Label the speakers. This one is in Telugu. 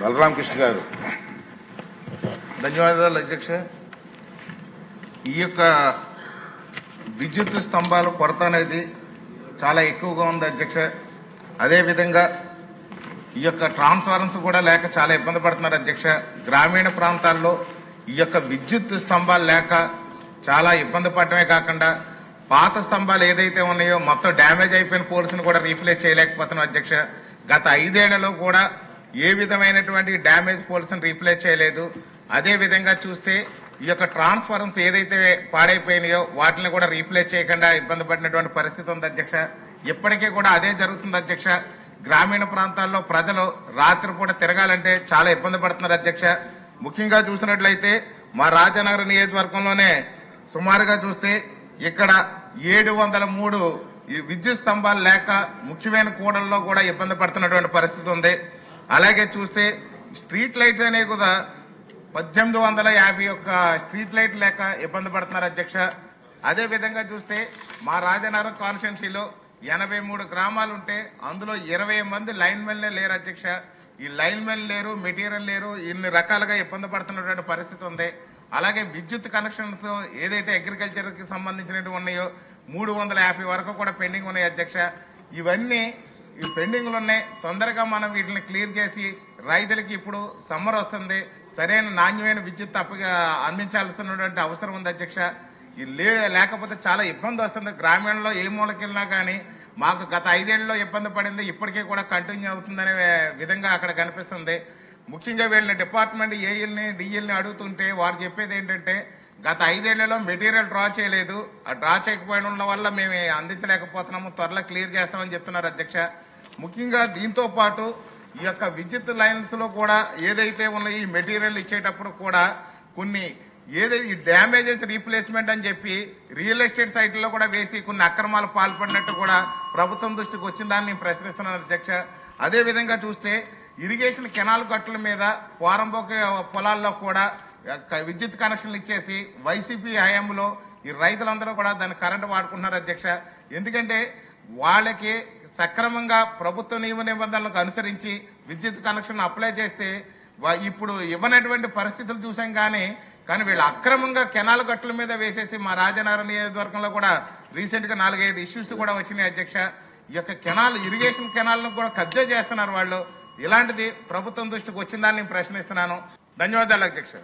Speaker 1: బలరామకృష్ణ గారు.
Speaker 2: ధన్యవాదాలు అధ్యక్ష. ఈ యొక్క విద్యుత్ స్తంభాల కొరత అనేది చాలా ఎక్కువగా ఉంది అధ్యక్ష. అదేవిధంగా ఈ యొక్క ట్రాన్స్ఫార్మర్స్ కూడా లేక చాలా ఇబ్బంది పడుతున్నారు అధ్యక్ష. గ్రామీణ ప్రాంతాల్లో ఈ యొక్క విద్యుత్ స్తంభాలు లేక చాలా ఇబ్బంది పడటమే కాకుండా పాత స్తంభాలు ఏదైతే ఉన్నాయో మొత్తం డ్యామేజ్ అయిపోయిన పోల్స్ని కూడా రీప్లేస్ చేయలేకపోతున్నాం అధ్యక్ష. గత 5 ఏళ్లలో కూడా ఏ విధమైనటువంటి డ్యామేజ్ పోల్స్ని రీప్లేస్ చేయలేదు. అదే విధంగా చూస్తే ఈ యొక్క ట్రాన్స్ఫార్మర్స్ ఏదైతే పాడైపోయినాయో వాటిని కూడా రీప్లేస్ చేయకుండా ఇబ్బంది పడినటువంటి పరిస్థితి ఉంది అధ్యక్ష. ఇప్పటికీ కూడా అదే జరుగుతుంది అధ్యక్ష. గ్రామీణ ప్రాంతాల్లో ప్రజలు రాత్రిపూట తిరగాలంటే చాలా ఇబ్బంది పడుతున్నారు అధ్యక్ష. ముఖ్యంగా చూసినట్లయితే మా రాజానగర్ నియోజకవర్గంలోనే సుమారుగా చూస్తే ఇక్కడ 703 ఈ విద్యుత్ స్తంభాలు లేక ముఖ్యమైన కూడల్లో కూడా ఇబ్బంది పడుతున్నటువంటి పరిస్థితి ఉంది. అలాగే చూస్తే స్ట్రీట్ లైట్స్ అనేవి కూడా 1851 స్ట్రీట్ లైట్ లేక ఇబ్బంది పడుతున్నారు అధ్యక్ష. అదే విధంగా చూస్తే మా రాజనగరం కాన్స్టిట్యున్సీలో 83 గ్రామాలు ఉంటే అందులో 20 మంది లైన్ మెన్లే లేరు అధ్యక్ష. ఈ లైన్ మెన్ లేరు, మెటీరియల్ లేరు, ఇన్ని రకాలుగా ఇబ్బంది పడుతున్నటువంటి పరిస్థితి ఉంది. అలాగే విద్యుత్ కనెక్షన్స్ ఏదైతే అగ్రికల్చర్ కి సంబంధించినవి ఉన్నాయో 350 వరకు కూడా పెండింగ్ ఉన్నాయి అధ్యక్ష. ఇవన్నీ ఈ పెండింగ్లు ఉన్నాయి. తొందరగా మనం వీటిని క్లియర్ చేసి రైతులకి ఇప్పుడు సమ్మర్ వస్తుంది, సరైన నాణ్యమైన విద్యుత్ అందించాల్సినటువంటి అవసరం ఉంది అధ్యక్ష. లేకపోతే చాలా ఇబ్బంది వస్తుంది. గ్రామీణంలో ఏ మూలకెళ్ళినా కానీ మాకు గత 5 ఏళ్లలో ఇబ్బంది పడింది, ఇప్పటికీ కూడా కంటిన్యూ అవుతుందనే విధంగా అక్కడ కనిపిస్తుంది. ముఖ్యంగా వీళ్ళని డిపార్ట్మెంట్ ఏఈల్ని డిఈల్ని అడుగుతుంటే వారు చెప్పేది ఏంటంటే గత 5 ఏళ్లలో మెటీరియల్ డ్రా చేయలేదు, ఆ డ్రా చేయకపోవడం వల్ల మేము అందించలేకపోతున్నాము, త్వరలో క్లియర్ చేస్తామని చెప్తున్నారు అధ్యక్ష. ముఖ్యంగా దీంతో పాటు ఈ యొక్క విద్యుత్ లైన్స్ లో కూడా ఏదైతే ఉన్నాయో ఈ మెటీరియల్ ఇచ్చేటప్పుడు కూడా కొన్ని ఏదైతే డ్యామేజెస్ రీప్లేస్మెంట్ అని చెప్పి రియల్ ఎస్టేట్ సైట్లో కూడా వేసి కొన్ని అక్రమాలు పాల్పడినట్టు కూడా ప్రభుత్వం దృష్టికి వచ్చిన దాన్ని నేను ప్రశ్నిస్తున్నాను అధ్యక్ష. అదే విధంగా చూస్తే ఇరిగేషన్ కెనాల్ గట్టుల మీద పోరంబోక పొలాల్లో కూడా విద్యుత్ కనెక్షన్లు ఇచ్చేసి వైసీపీ హయాంలో ఈ రైతులందరూ కూడా దాన్ని కరెంటు వాడుకుంటున్నారు అధ్యక్ష. ఎందుకంటే వాళ్ళకి సక్రమంగా ప్రభుత్వ నియమ నిబంధనలకు అనుసరించి విద్యుత్ కనెక్షన్ అప్లై చేస్తే ఇప్పుడు ఇవ్వనటువంటి పరిస్థితులు చూసాం. కానీ వీళ్ళు అక్రమంగా కెనాల్ గట్టుల మీద వేసేసి మా రాజనగరం నియోజకవర్గంలో కూడా రీసెంట్ గా 4-5 ఇష్యూస్ కూడా వచ్చినాయి అధ్యక్ష. ఈ యొక్క ఇరిగేషన్ కెనాల్ను కూడా కబ్జా చేస్తున్నారు వాళ్ళు. ఇలాంటిది ప్రభుత్వం దృష్టికి వచ్చిందని నేను ప్రశ్నిస్తున్నాను. ధన్యవాదాలు అధ్యక్ష.